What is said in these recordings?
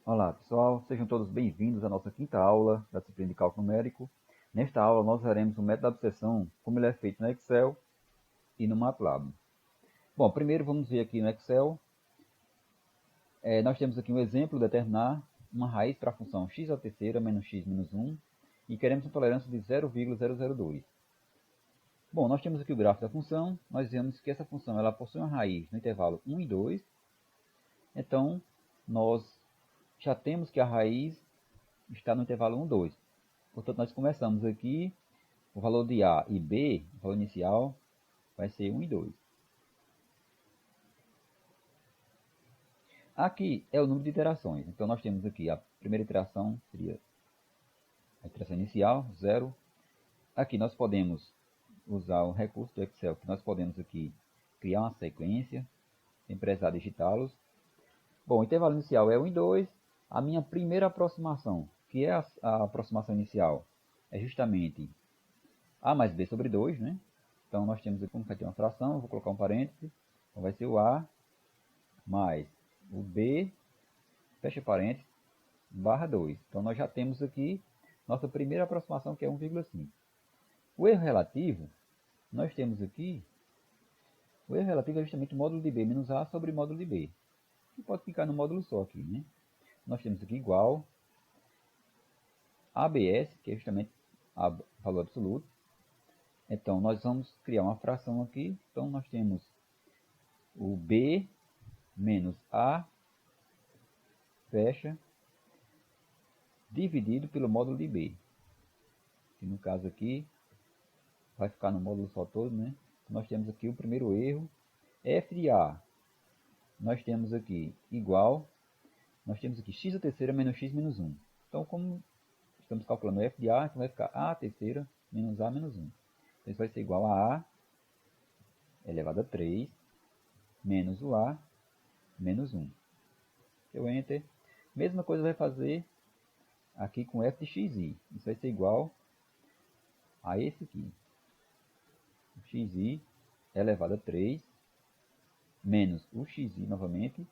Olá pessoal, sejam todos bem-vindos à nossa quinta aula da disciplina de cálculo numérico. Nesta aula nós veremos o método da abscissão, como ele é feito no Excel e no MATLAB. Bom, primeiro vamos ver aqui no Excel. Nós temos aqui um exemplo, determinar uma raiz para a função x à terceira menos x menos 1 e queremos uma tolerância de 0,002. Bom, nós temos aqui o gráfico da função, nós vemos que essa função ela possui uma raiz no intervalo 1 e 2, então nós já temos que a raiz está no intervalo 1, 2. Portanto, nós começamos aqui, o valor de A e B, o valor inicial, vai ser 1 e 2. Aqui é o número de iterações. Então, nós temos aqui a primeira iteração, seria a iteração inicial, 0. Aqui nós podemos usar o recurso do Excel, que nós podemos aqui criar uma sequência, sem precisar digitá-los. Bom, o intervalo inicial é 1 e 2. A minha primeira aproximação, que é a aproximação inicial, é justamente A mais B sobre 2, né? Então, nós temos aqui, como vai ter uma fração, eu vou colocar um parêntese. Então, vai ser o A mais o B, fecha parênteses, barra 2. Então, nós já temos aqui nossa primeira aproximação, que é 1,5. O erro relativo, nós temos aqui, o erro relativo é justamente o módulo de B menos A sobre o módulo de B. Que pode ficar no módulo só aqui, né? Nós temos aqui igual ABS, que é justamente o valor absoluto. Então, nós vamos criar uma fração aqui. Então, nós temos o B menos A, fecha, dividido pelo módulo de B. Que no caso aqui, vai ficar no módulo só todo, né? Nós temos aqui o primeiro erro. F de A, nós temos aqui igual, nós temos aqui x à terceira menos x menos 1. Então, como estamos calculando F de A, então vai ficar A à terceira menos A menos 1. Então, isso vai ser igual a A elevado a 3 menos o A menos 1. Eu Enter. Mesma coisa vai fazer aqui com f de xi. Isso vai ser igual a esse aqui. Xi elevado a 3 menos o xi novamente,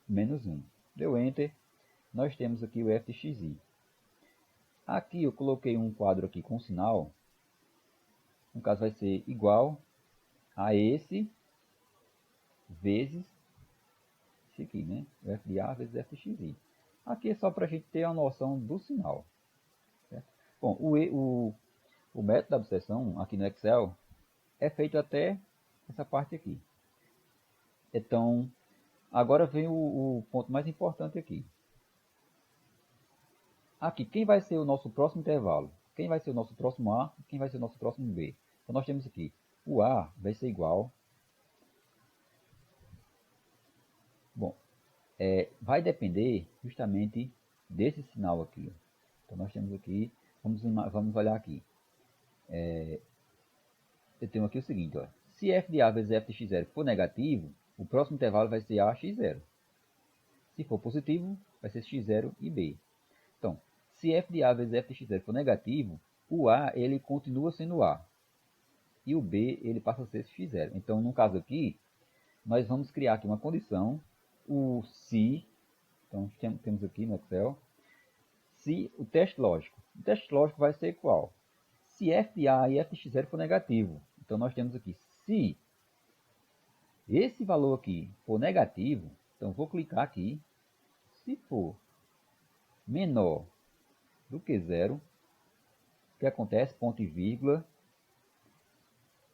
menos 1. Deu Enter. Nós temos aqui o f de xi. Aqui eu coloquei um quadro aqui com sinal. No caso vai ser igual a esse vezes esse aqui, né? O f de A vezes f de xi. Aqui é só para a gente ter a noção do sinal. Certo? Bom, o método da abscissão aqui no Excel é feito até essa parte aqui. Então, agora vem o ponto mais importante aqui. Aqui, quem vai ser o nosso próximo intervalo? Quem vai ser o nosso próximo A? Quem vai ser o nosso próximo B? Então, nós temos aqui, o A vai ser igual. Bom, vai depender justamente desse sinal aqui. Então, nós temos aqui, vamos olhar aqui. Eu tenho aqui o seguinte, ó. Se f de A vezes f de x0 for negativo, o próximo intervalo vai ser A x0. Se for positivo, vai ser x0 e B. Então, se f de A vezes f de x0 for negativo, o A ele continua sendo A. E o B ele passa a ser x0. Então, no caso aqui, nós vamos criar aqui uma condição, o se, então temos aqui no Excel, se o teste lógico. O teste lógico vai ser qual? Se f de A e f de x0 for negativo. Então, nós temos aqui, se esse valor aqui for negativo, então vou clicar aqui, se for menor do que zero, o que acontece? Ponto e vírgula.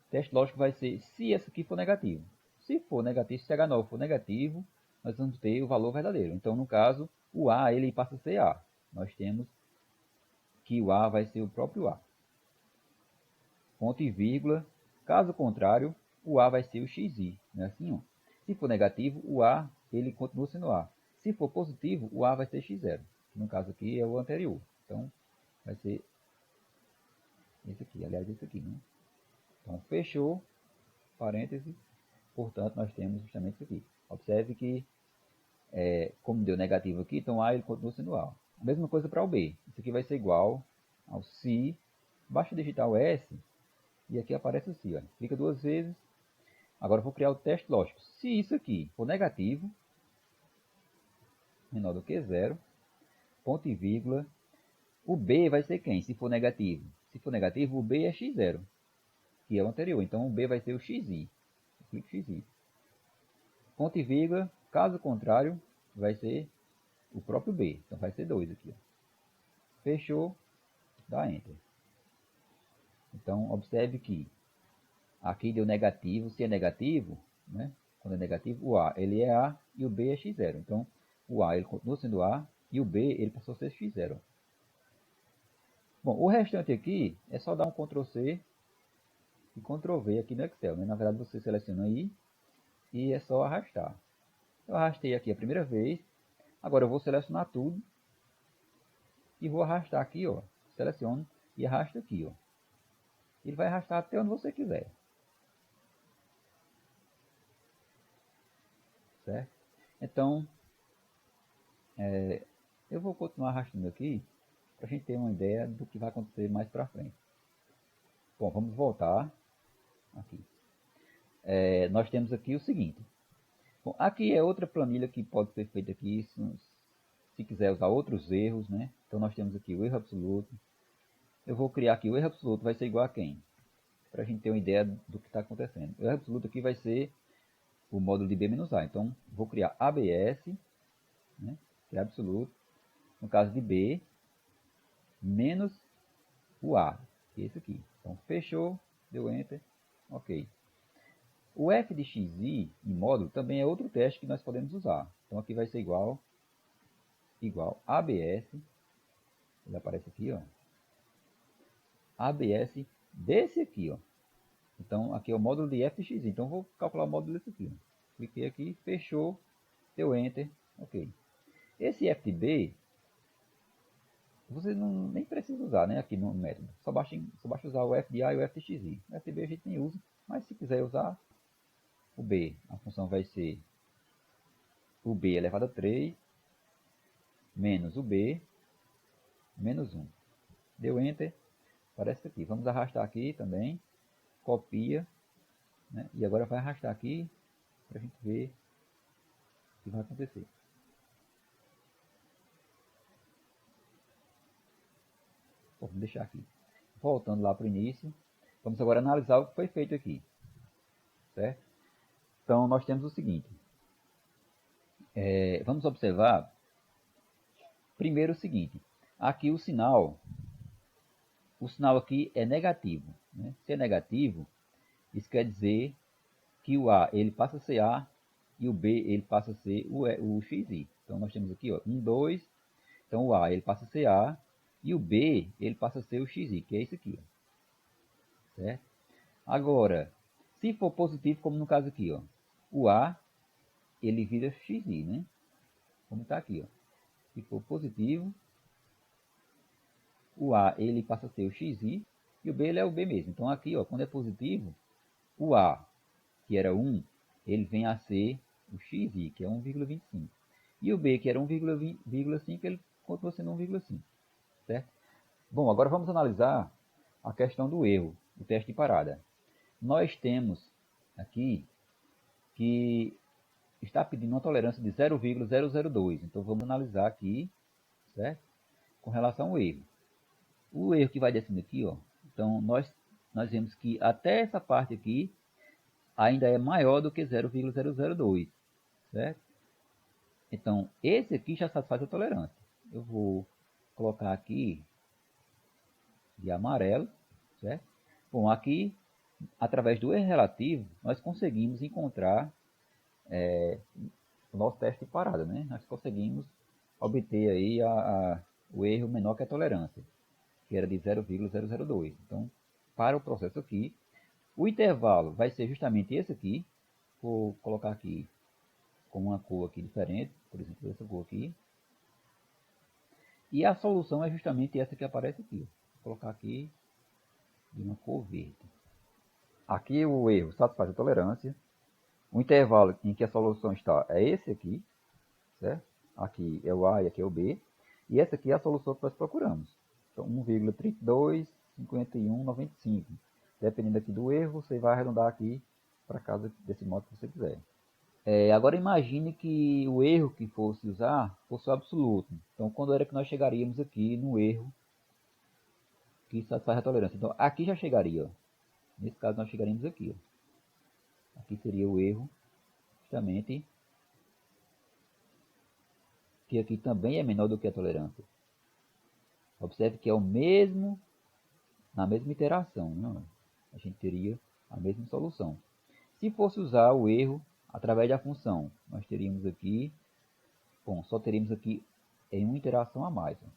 O teste lógico vai ser se esse aqui for negativo. Se for negativo, se H9 for negativo, nós vamos ter o valor verdadeiro. Então, no caso, o A ele passa a ser A. Nós temos que o A vai ser o próprio A. Ponto e vírgula. Caso contrário, o A vai ser o xi. Não é assim? Ó. Se for negativo, o A ele continua sendo A. Se for positivo, o A vai ser x0. No caso aqui é o anterior. Então, vai ser esse aqui. Aliás, esse aqui. Né? Então, fechou. Parênteses. Portanto, nós temos justamente isso aqui. Observe que, como deu negativo aqui, então A ele continua sendo A. A mesma coisa para o B. Isso aqui vai ser igual ao se. Basta digitar o S e aqui aparece o se. Ó. Clica duas vezes. Agora eu vou criar o teste lógico. Se isso aqui for negativo, menor do que zero, ponto e vírgula. O B vai ser quem? Se for negativo. Se for negativo, o B é x0, que é o anterior. Então, o B vai ser o xi. Eu clico xi. Ponto e vírgula. Caso contrário, vai ser o próprio B. Então, vai ser 2 aqui. Ó. Fechou. Dá Enter. Então, observe que aqui deu negativo. Se é negativo, né? Quando é negativo, o A ele é A e o B é x0. Então, o A ele continua sendo A e o B ele passou a ser x0. Bom, o restante aqui é só dar um Ctrl C e Ctrl V aqui no Excel. Né? Na verdade, você seleciona aí e é só arrastar. Eu arrastei aqui a primeira vez. Agora eu vou selecionar tudo e vou arrastar aqui, ó. Seleciono e arrasto aqui, ó. Ele vai arrastar até onde você quiser. Certo? Então, eu vou continuar arrastando aqui para a gente ter uma ideia do que vai acontecer mais para frente. Bom, vamos voltar aqui. Nós temos aqui o seguinte. Bom, aqui é outra planilha que pode ser feita aqui, se quiser usar outros erros, né? Então nós temos aqui o erro absoluto. Eu vou criar aqui o erro absoluto, vai ser igual a quem? Para a gente ter uma ideia do que está acontecendo. O erro absoluto aqui vai ser o módulo de B-A. Então vou criar ABS, né? Que é absoluto. No caso de B, menos o A, que é esse aqui. Então fechou, deu Enter, ok. O f de xi em módulo também é outro teste que nós podemos usar. Então aqui vai ser igual ABS, ele aparece aqui, ó. ABS desse aqui, ó. Então aqui é o módulo de f de xi. Então vou calcular o módulo desse aqui. Ó. Cliquei aqui, fechou, deu Enter, ok. Esse f de b você nem precisa usar, né, aqui no método. Só basta usar o f de a e o f de xi. O f de b a gente nem usa, mas se quiser usar o b, a função vai ser o b elevado a 3 menos o b menos 1. Deu Enter, aparece aqui. Vamos arrastar aqui também, copia, né, e agora vai arrastar aqui para a gente ver o que vai acontecer. Vou deixar aqui. Voltando lá para o início, vamos agora analisar o que foi feito aqui. Certo? Então, nós temos o seguinte. Vamos observar, primeiro o seguinte. Aqui o sinal aqui é negativo. Né? Se é negativo, isso quer dizer que o A ele passa a ser A e o B ele passa a ser o XI. Então, nós temos aqui ó, 1, 2. Então, o A ele passa a ser A e o B ele passa a ser o XI, que é isso aqui. Ó. Certo? Agora, se for positivo, como no caso aqui, ó, o A ele vira XI, né? Como está aqui, ó. Se for positivo, o A ele passa a ser o XI e o B ele é o B mesmo. Então aqui, ó, quando é positivo, o A, que era 1, ele vem a ser o XI, que é 1,25. E o B, que era 1,5, ele continua sendo 1,5. Certo? Bom, agora vamos analisar a questão do erro, o teste de parada. Nós temos aqui que está pedindo uma tolerância de 0,002. Então vamos analisar aqui, certo? Com relação ao erro. O erro que vai descendo aqui, ó. Então nós vemos que até essa parte aqui ainda é maior do que 0,002, certo? Então esse aqui já satisfaz a tolerância. Eu vou colocar aqui de amarelo, certo? Bom, aqui através do erro relativo nós conseguimos encontrar o nosso teste de parada, né? Nós conseguimos obter aí o erro menor que a tolerância, que era de 0,002. Então, para o processo aqui, o intervalo vai ser justamente esse aqui. Vou colocar aqui com uma cor aqui diferente, por exemplo, essa cor aqui. E a solução é justamente essa que aparece aqui. Vou colocar aqui de uma cor verde. Aqui o erro satisfaz a tolerância. O intervalo em que a solução está é esse aqui, certo? Aqui é o A e aqui é o B. E essa aqui é a solução que nós procuramos. Então, 1,32, 51, 95. Dependendo aqui do erro, você vai arredondar aqui para casa desse modo que você quiser. Agora imagine que o erro que fosse usar fosse o absoluto. Então, quando era que nós chegaríamos aqui no erro que satisfaz a tolerância? Então, aqui já chegaria. Ó. Nesse caso, nós chegaríamos aqui. Ó. Aqui seria o erro, justamente, que aqui também é menor do que a tolerância. Observe que é o mesmo, na mesma iteração. Não? A gente teria a mesma solução. Se fosse usar o erro através da função, nós teríamos aqui, bom, só teríamos aqui em uma iteração a mais. Ó.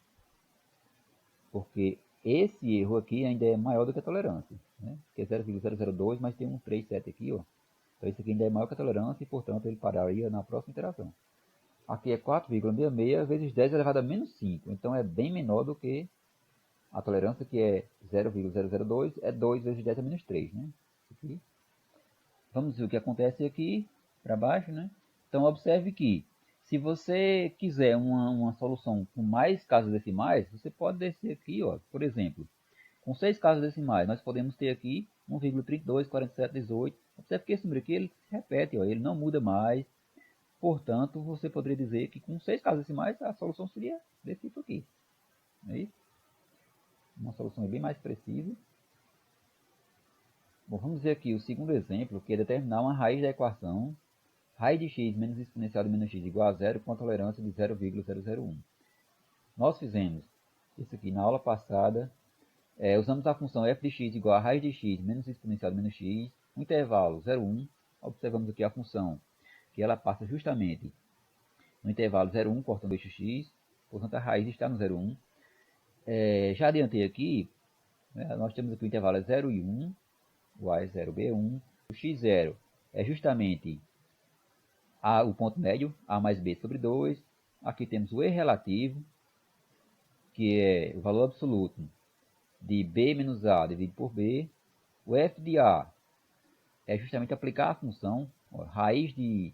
Porque esse erro aqui ainda é maior do que a tolerância. Né? Que é 0,002, mas tem um 37 aqui. Ó. Então esse aqui ainda é maior que a tolerância e, portanto, ele pararia na próxima iteração. Aqui é 4,66 vezes 10 elevado a menos 5. Então é bem menor do que a tolerância, que é 0,002, é 2 vezes 10 a menos 3. Né? Aqui. Vamos ver o que acontece aqui para baixo. Né? Então observe que se você quiser uma solução com mais casas decimais, você pode descer aqui, ó, por exemplo, com 6 casas decimais, nós podemos ter aqui 1,32, 47, 18. Observe que esse número aqui ele se repete, ó, ele não muda mais. Portanto, você poderia dizer que com 6 casas decimais a solução seria desse tipo aqui. Não é isso? Uma solução bem mais precisa. Bom, vamos ver aqui o segundo exemplo, que é determinar uma raiz da equação raiz de x menos exponencial de menos x igual a zero com a tolerância de 0,001. Nós fizemos isso aqui na aula passada. Usamos a função f de x igual a raiz de x menos exponencial de menos x, no intervalo 0,1. Observamos aqui a função que ela passa justamente no intervalo 0,1, cortando eixo x, portanto a raiz está no 0,1. Já adiantei aqui, né, nós temos aqui o intervalo 0 e 1, o a é 0, b é 1, o x0 é justamente o ponto médio, a mais b sobre 2. Aqui temos o e relativo, que é o valor absoluto de b menos a dividido por b. O f de a é justamente aplicar a função raiz de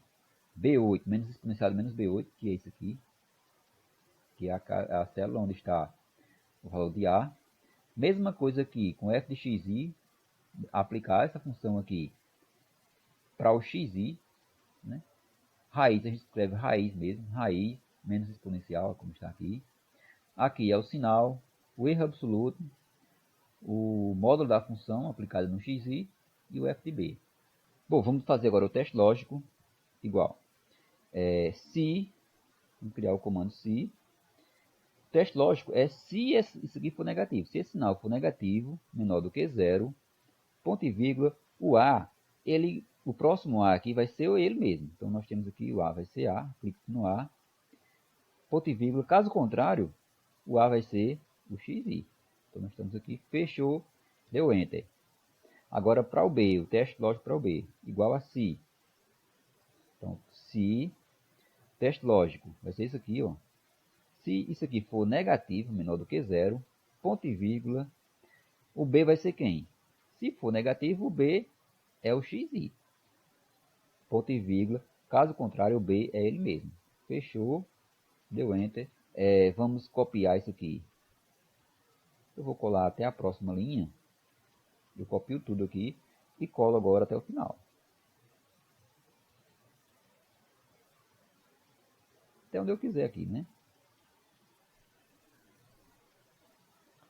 b8 menos exponencial de menos b8, que é isso aqui, que é a célula onde está o valor de a. Mesma coisa aqui com f de xi, aplicar essa função aqui para o xi, né? Raiz, a gente escreve raiz mesmo, raiz menos exponencial, como está aqui. Aqui é o sinal, o erro absoluto, o módulo da função aplicado no xi e o f de b. Bom, vamos fazer agora o teste lógico igual. Se, vamos criar o comando se. O teste lógico é se isso aqui for negativo. Se esse sinal for negativo, menor do que zero, ponto e vírgula, o a, o próximo a aqui vai ser ele mesmo. Então nós temos aqui o a vai ser a, clique no a, ponto e vírgula. Caso contrário, o a vai ser o xi. Então nós estamos aqui, fechou, deu enter. Agora para o b, o teste lógico para o b, igual a se. Então, se, teste lógico, vai ser isso aqui, ó. Se isso aqui for negativo, menor do que zero, ponto e vírgula, o b vai ser quem? Se for negativo, o b é o xi. Ponto e vírgula, caso contrário, o b é ele mesmo. Fechou, deu enter. Vamos copiar isso aqui. Eu vou colar até a próxima linha. Eu copio tudo aqui e colo agora até o final. Até onde eu quiser aqui, né?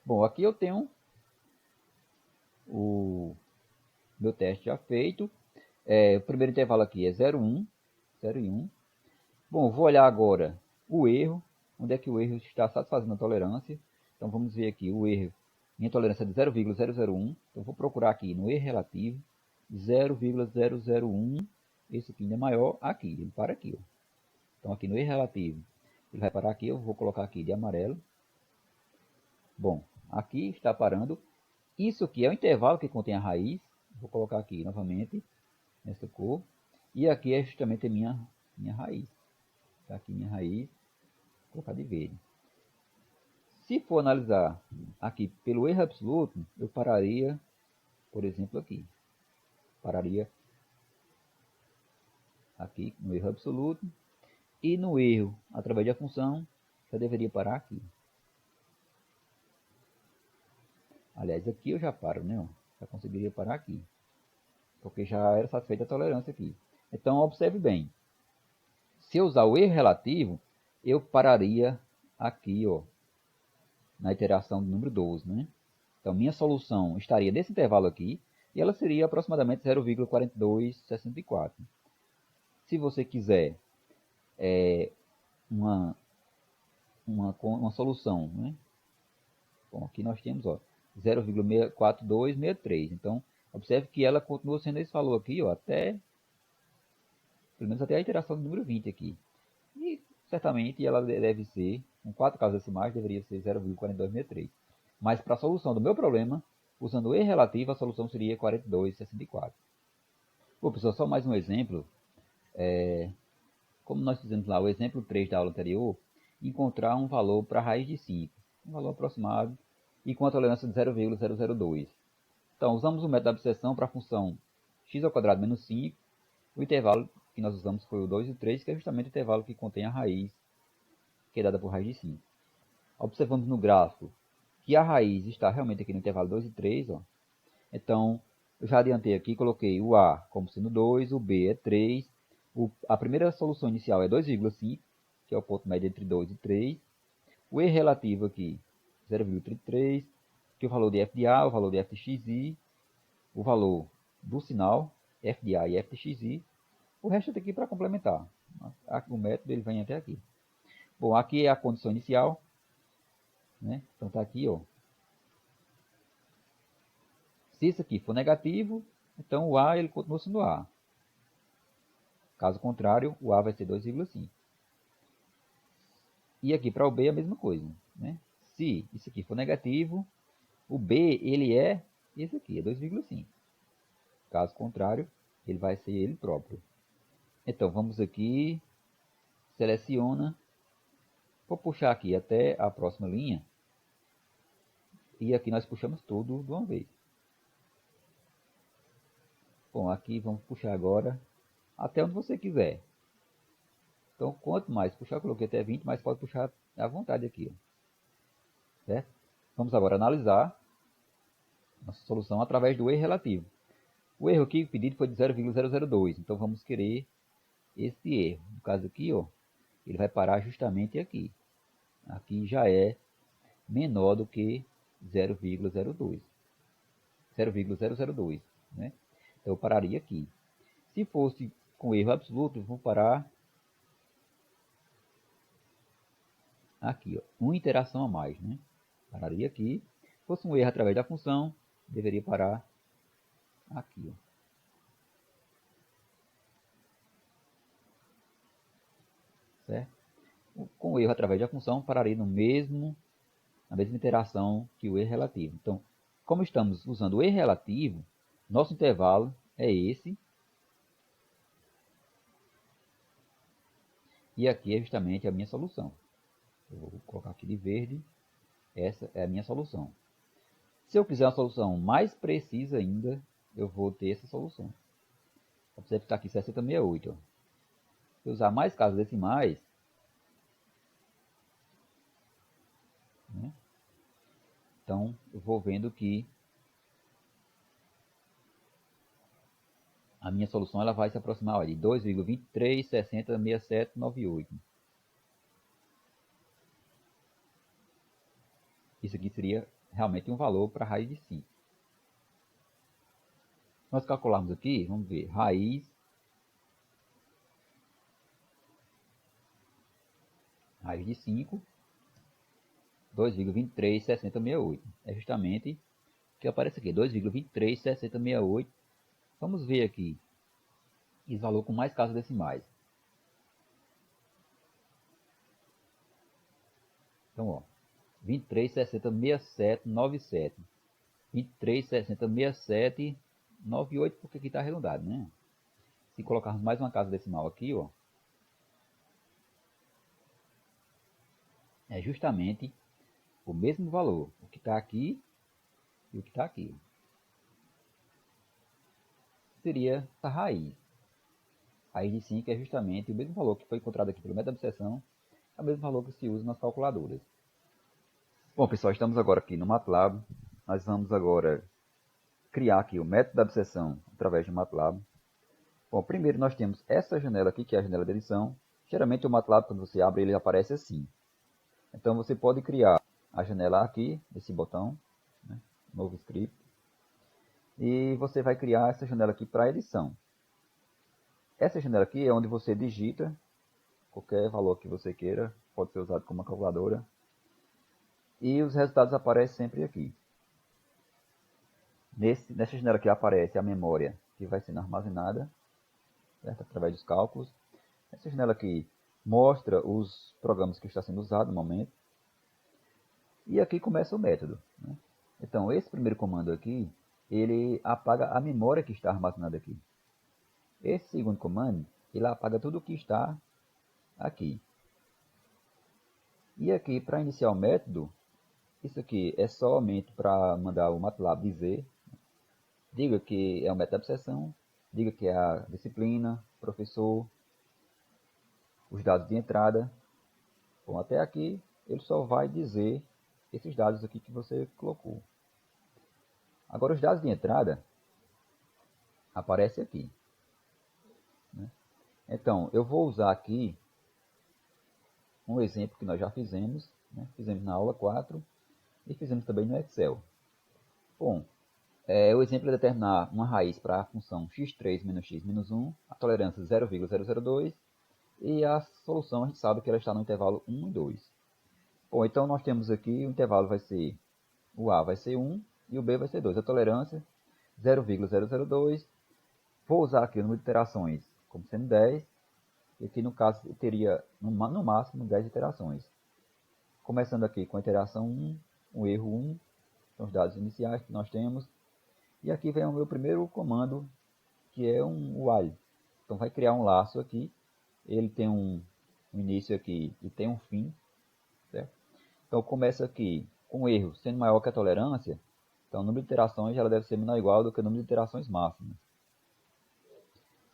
Bom, aqui eu tenho o meu teste já feito. O primeiro intervalo aqui é 0,1. 0 e 1. Bom, vou olhar agora o erro. Onde é que o erro está satisfazendo a tolerância. Então vamos ver aqui o erro. Minha tolerância é de 0,001. Então vou procurar aqui no erro relativo. 0,001. Esse aqui ainda é maior aqui. Ele para aqui. Ó. Então aqui no erro relativo. Ele vai parar aqui. Eu vou colocar aqui de amarelo. Bom, aqui está parando. Isso aqui é o intervalo que contém a raiz. Vou colocar aqui novamente. Nessa cor. E aqui é justamente a minha raiz. Está aqui minha raiz. Vou colocar de verde. Se for analisar aqui pelo erro absoluto, eu pararia, por exemplo, aqui. Pararia aqui no erro absoluto. E no erro, através da função, eu deveria parar aqui. Aliás, aqui eu já paro, né? Já conseguiria parar aqui. Porque já era satisfeita a tolerância aqui. Então, observe bem. Se eu usar o erro relativo, eu pararia aqui, ó, na iteração do número 12, né? Então, minha solução estaria nesse intervalo aqui, e ela seria aproximadamente 0,4264. Se você quiser uma solução, né? Bom, aqui nós temos 0,4263. Então, observe que ela continua sendo esse valor aqui, ó, pelo menos até a iteração do número 20 aqui. E certamente ela deve ser, com 4 casas decimais, deveria ser 0,4263. Mas para a solução do meu problema, usando o E relativo, a solução seria 4264. Bom, pessoal, só mais um exemplo. Como nós fizemos lá o exemplo 3 da aula anterior, encontrar um valor para a raiz de 5, um valor aproximado, e com a tolerância de 0,002. Então, usamos o método da abscissão para a função x² menos 5. O intervalo que nós usamos foi o 2 e o 3, que é justamente o intervalo que contém a raiz, que é dada por raiz de 5. Observamos no gráfico que a raiz está realmente aqui no intervalo 2 e 3. Ó. Então, eu já adiantei aqui, coloquei o A como sendo 2, o B é 3. A primeira solução inicial é 2,5, que é o ponto médio entre 2 e 3. O E relativo aqui, 0,33, que é o valor de f de A, o valor de f de xi, o valor do sinal, f de A e f de xi. O resto tem aqui para complementar. O método ele vem até aqui. Bom, aqui é a condição inicial. Né? Então está aqui, ó. Se isso aqui for negativo, então o A ele continua sendo A. Caso contrário, o A vai ser 2,5. E aqui para o B é a mesma coisa. Né? Se isso aqui for negativo, o B ele é esse aqui, é 2,5. Caso contrário, ele vai ser ele próprio. Então vamos aqui, seleciona. Vou puxar aqui até a próxima linha. E aqui nós puxamos tudo de uma vez. Bom, aqui vamos puxar agora até onde você quiser. Então, quanto mais puxar, eu coloquei até 20, mas pode puxar à vontade aqui. Ó. Certo? Vamos agora analisar nossa solução através do erro relativo. O erro aqui pedido foi de 0,002, então vamos querer esse erro. No caso aqui, ó, ele vai parar justamente aqui. Aqui já é menor do que 0,02. 0,002, né? Então eu pararia aqui. Se fosse com erro absoluto, eu vou parar aqui, ó, uma interação a mais, né? Pararia aqui. Se fosse um erro através da função, deveria parar aqui, ó. Certo? Com o erro através da função, pararia na mesma interação que o erro relativo. Então, como estamos usando o erro relativo, nosso intervalo é esse. E aqui é justamente a minha solução. Eu vou colocar aqui de verde. Essa é a minha solução. Se eu quiser uma solução mais precisa ainda, eu vou ter essa solução. Observe que está aqui 6068. Ó. Se eu usar mais casas decimais, né? Então eu vou vendo que a minha solução ela vai se aproximar de 2,23606798. Isso aqui seria realmente um valor para a raiz de 5. Nós calcularmos aqui, vamos ver, raiz de 5, 2,236068. É justamente o que aparece aqui, 2,236068. Vamos ver aqui esse valor com mais casas decimais. Então, ó, 23,60,67,97. 23,60,67,98, porque aqui está arredondado, né? Se colocarmos mais uma casa decimal aqui, ó, é justamente o mesmo valor, o que está aqui e o que está aqui. Seria essa raiz. Raiz de 5 é justamente o mesmo valor que foi encontrado aqui pelo método da abscissão, é o mesmo valor que se usa nas calculadoras. Bom, pessoal, estamos agora aqui no MATLAB. Nós vamos agora criar aqui o método da abscissão através do MATLAB. Bom, primeiro nós temos essa janela aqui, que é a janela de edição. Geralmente o MATLAB, quando você abre, ele aparece assim. Então você pode criar a janela aqui, desse botão, né? Novo script. E você vai criar essa janela aqui para edição. Essa janela aqui é onde você digita qualquer valor que você queira, pode ser usado como uma calculadora. E os resultados aparecem sempre aqui. Nessa janela aqui aparece a memória que vai sendo armazenada, certo? Através dos cálculos. Essa janela aqui mostra os programas que estão sendo usados no momento. E aqui começa o método, né? Então, esse primeiro comando aqui, ele apaga a memória que está armazenada aqui. Esse segundo comando, ele apaga tudo o que está aqui. E aqui, para iniciar o método, isso aqui é somente para mandar o MATLAB dizer, diga que é o método de abstração, diga que é a disciplina, professor, os dados de entrada. Bom, até aqui ele só vai dizer esses dados aqui que você colocou. Agora os dados de entrada aparecem aqui, né? Então eu vou usar aqui um exemplo que nós já fizemos, né? Fizemos na aula 4 e fizemos também no Excel. Bom, o exemplo é determinar uma raiz para a função x3 menos x menos 1, a tolerância 0,002 e a solução a gente sabe que ela está no intervalo 1 e 2. Bom, então nós temos aqui o intervalo vai ser, o A vai ser 1 e o B vai ser 2. A tolerância 0,002. Vou usar aqui o número de iterações como sendo 10. E aqui no caso eu teria no máximo 10 iterações. Começando aqui com a iteração 1, o erro 1, são os dados iniciais que nós temos. E aqui vem o meu primeiro comando, que é um while. Então vai criar um laço aqui. Ele tem um início aqui e tem um fim, certo? Então começa aqui com o erro sendo maior que a tolerância. Então o número de iterações ela deve ser menor ou igual do que o número de iterações máximas.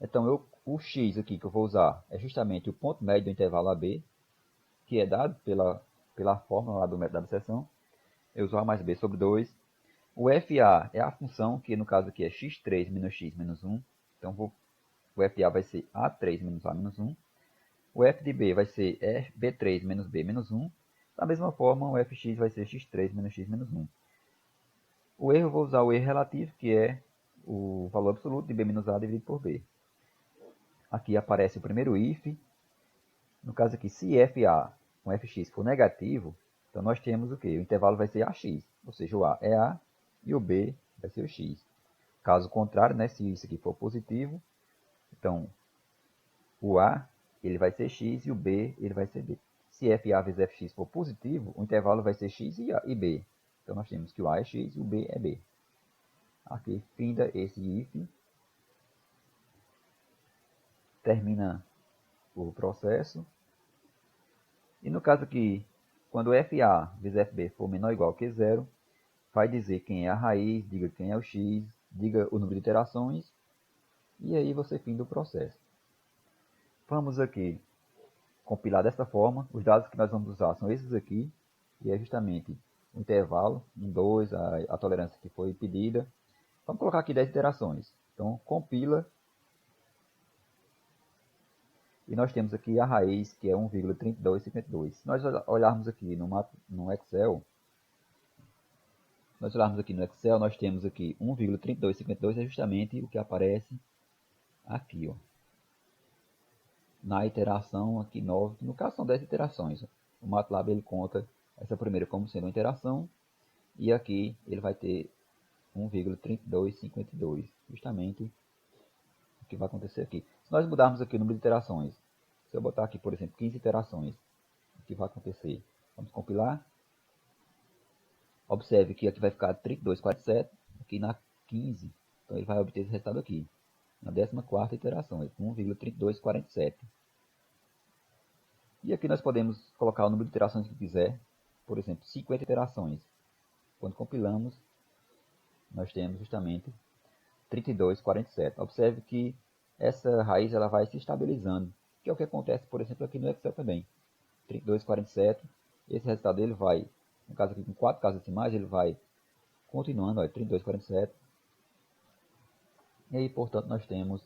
Então o x aqui que eu vou usar é justamente o ponto médio do intervalo AB, que é dado pela fórmula lá do método da abstração. Eu uso A mais B sobre 2. O FA é a função, que no caso aqui é x3 menos x menos 1. Então o FA vai ser A3 menos A menos 1. O f de B vai ser B3 menos B menos 1. Da mesma forma, o fx vai ser x3 menos x menos 1. O erro eu vou usar o erro relativo, que é o valor absoluto de B menos A dividido por B. Aqui aparece o primeiro if. No caso aqui, se FA com fx for negativo, então nós temos o quê? O intervalo vai ser AX, ou seja, o A é A e o B vai ser o X. Caso contrário, né, se isso aqui for positivo, então o A ele vai ser X e o B ele vai ser B. Se FA vezes Fx for positivo, o intervalo vai ser X e B. Então nós temos que o A é X e o B é B. Aqui finda esse if. Termina o processo. E no caso aqui, quando FA vezes FB for menor ou igual que zero, vai dizer quem é a raiz, diga quem é o x, diga o número de iterações, e aí você finda o processo. Vamos aqui compilar desta forma. Os dados que nós vamos usar são esses aqui, que é justamente o intervalo, 1, 2, a tolerância que foi pedida. Vamos colocar aqui 10 iterações. Então, compila. E nós temos aqui a raiz, que é 1,3252. Se nós olharmos aqui no Excel, nós temos aqui 1,3252 é justamente o que aparece aqui, ó. Na iteração aqui 9, que no caso são 10 iterações. O MATLAB ele conta essa primeira como sendo uma iteração, e aqui ele vai ter 1,3252, justamente o que vai acontecer aqui. Se nós mudarmos aqui o número de iterações, se eu botar aqui, por exemplo, 15 iterações, o que vai acontecer? Vamos compilar. Observe que aqui vai ficar 3247, aqui na 15, então ele vai obter esse resultado aqui. Na 14ª iteração, 1,3247. E aqui nós podemos colocar o número de iterações que quiser, por exemplo, 50 iterações. Quando compilamos, nós temos justamente 3247. Observe que essa raiz ela vai se estabilizando, que é o que acontece, por exemplo, aqui no Excel também. 3247, esse resultado ele vai, no caso aqui com 4 casas decimais, ele vai continuando, olha, 3247. E aí, portanto, nós temos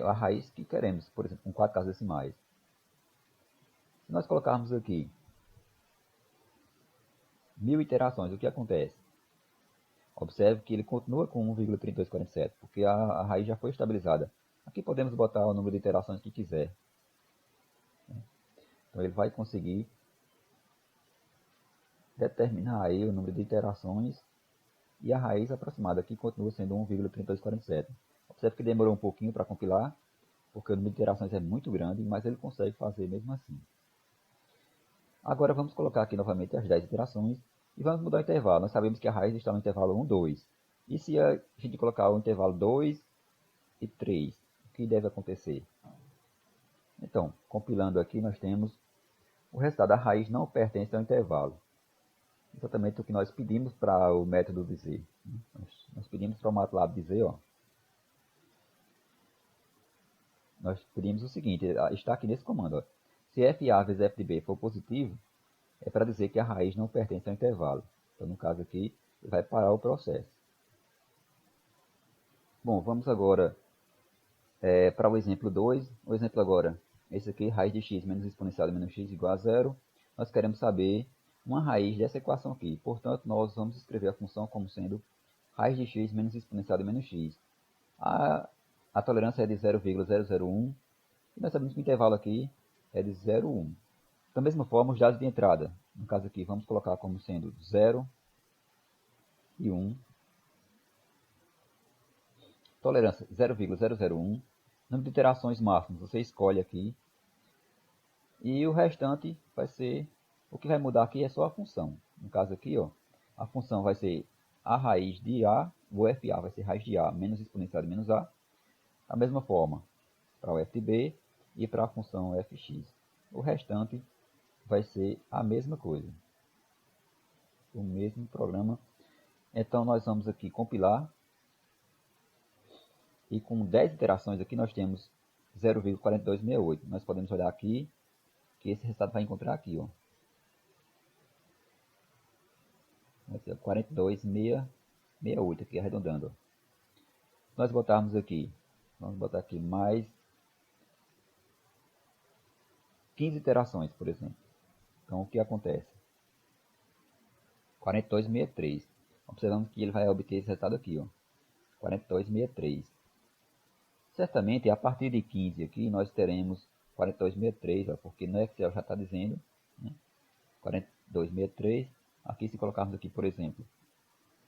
a raiz que queremos, por exemplo, com 4 casas decimais. Se nós colocarmos aqui 1000 iterações, o que acontece? Observe que ele continua com 1,3247, porque a raiz já foi estabilizada. Aqui podemos botar o número de iterações que quiser. Então ele vai conseguir determinar aí o número de iterações e a raiz aproximada aqui continua sendo 1,3247. Observe que demorou um pouquinho para compilar, porque o número de iterações é muito grande, mas ele consegue fazer mesmo assim. Agora vamos colocar aqui novamente as 10 iterações e vamos mudar o intervalo. Nós sabemos que a raiz está no intervalo 1, 2. E se a gente colocar o intervalo 2 e 3, o que deve acontecer? Então, compilando aqui, nós temos o resultado. A raiz não pertence ao intervalo. Exatamente o que nós pedimos para o método dizer. Nós pedimos para o MATLAB dizer, ó, nós pedimos o seguinte, está aqui nesse comando, ó, se FA vezes F de B for positivo, é para dizer que a raiz não pertence ao intervalo. Então, no caso aqui, ele vai parar o processo. Bom, vamos agora para o exemplo 2. O exemplo agora, esse aqui, raiz de x menos exponencial de menos x igual a zero. Nós queremos saber uma raiz dessa equação aqui. Portanto, nós vamos escrever a função como sendo raiz de x menos exponencial de menos x. A tolerância é de 0,001 e nós sabemos que o intervalo aqui é de 0,1. Da mesma forma, os dados de entrada. No caso aqui, vamos colocar como sendo 0 e 1. Tolerância 0,001. Número de iterações máximas, você escolhe aqui. E o restante vai ser, o que vai mudar aqui é só a função. No caso aqui, ó, a função vai ser a raiz de A, o FA vai ser raiz de A menos exponencial de menos A. Da mesma forma, para o f de B e para a função fx. O restante vai ser a mesma coisa. O mesmo programa. Então, nós vamos aqui compilar. E com 10 iterações aqui, nós temos 0,4268. Nós podemos olhar aqui, que esse resultado vai encontrar aqui, ó. Vai ser 42,668 aqui, arredondando. Ó. Se nós botarmos aqui, vamos botar aqui mais 15 iterações, por exemplo. Então, o que acontece? 42,63. Observamos que ele vai obter esse resultado aqui, ó. 42,63. Certamente, a partir de 15 aqui, nós teremos 42,63, ó, porque no Excel já está dizendo, né? 42,63. Aqui, se colocarmos aqui, por exemplo,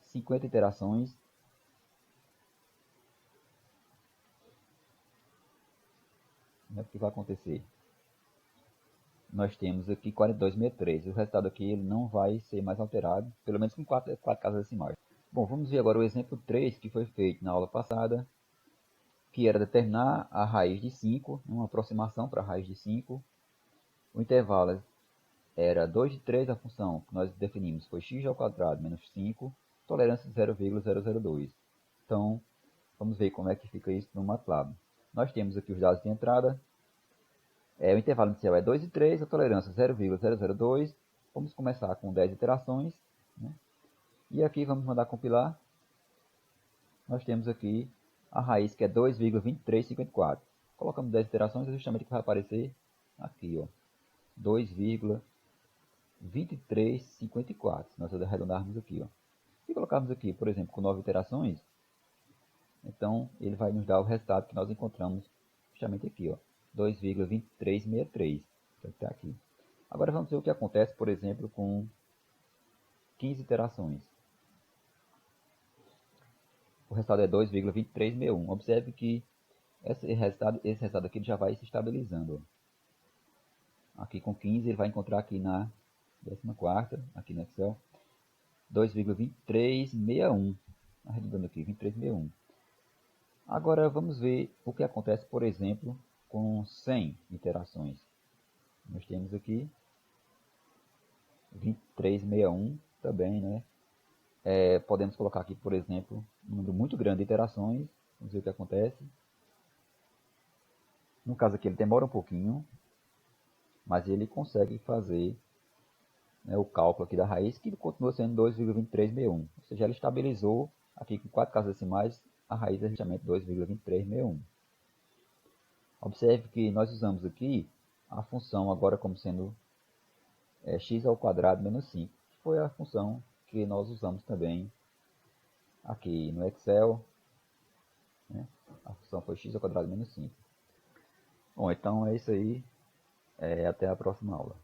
50 iterações, né, o que vai acontecer? Nós temos aqui 42,63. O resultado aqui ele não vai ser mais alterado, pelo menos com 4 casas decimais. Bom, vamos ver agora o exemplo 3 que foi feito na aula passada, que era determinar a raiz de 5, uma aproximação para a raiz de 5. O intervalo era 2 de 3, a função que nós definimos foi x ao quadrado menos 5, tolerância de 0,002. Então, vamos ver como é que fica isso no MATLAB. Nós temos aqui os dados de entrada. O intervalo inicial é 2 de 3, a tolerância 0,002. Vamos começar com 10 iterações. Né? E aqui vamos mandar compilar. Nós temos aqui a raiz que é 2,2354. Colocamos 10 iterações, é justamente o que vai aparecer aqui, ó. 2,2354. Se nós arredondarmos aqui, ó. Se colocarmos aqui, por exemplo, com 9 iterações, então ele vai nos dar o resultado que nós encontramos justamente aqui, ó. 2,2363. Que está aqui. Agora vamos ver o que acontece, por exemplo, com 15 iterações. O resultado é 2,2361. Observe que esse resultado aqui já vai se estabilizando. Aqui com 15, ele vai encontrar aqui na 14ª, aqui no Excel, 2,2361. Arredondando aqui, 2361. Agora vamos ver o que acontece, por exemplo, com 100 iterações. Nós temos aqui 2361 também, né? Podemos colocar aqui, por exemplo, um número muito grande de iterações. Vamos ver o que acontece. No caso aqui ele demora um pouquinho, mas ele consegue fazer, né, o cálculo aqui da raiz, que continua sendo 2,2361. Ou seja, ele estabilizou aqui com 4 casas decimais, a raiz é justamente 2,2361. Observe que nós usamos aqui a função agora como sendo x ao quadrado menos 5, que foi a função que nós usamos também aqui no Excel, né? A função foi x ao quadrado menos 5. Bom, então é isso aí. Até a próxima aula.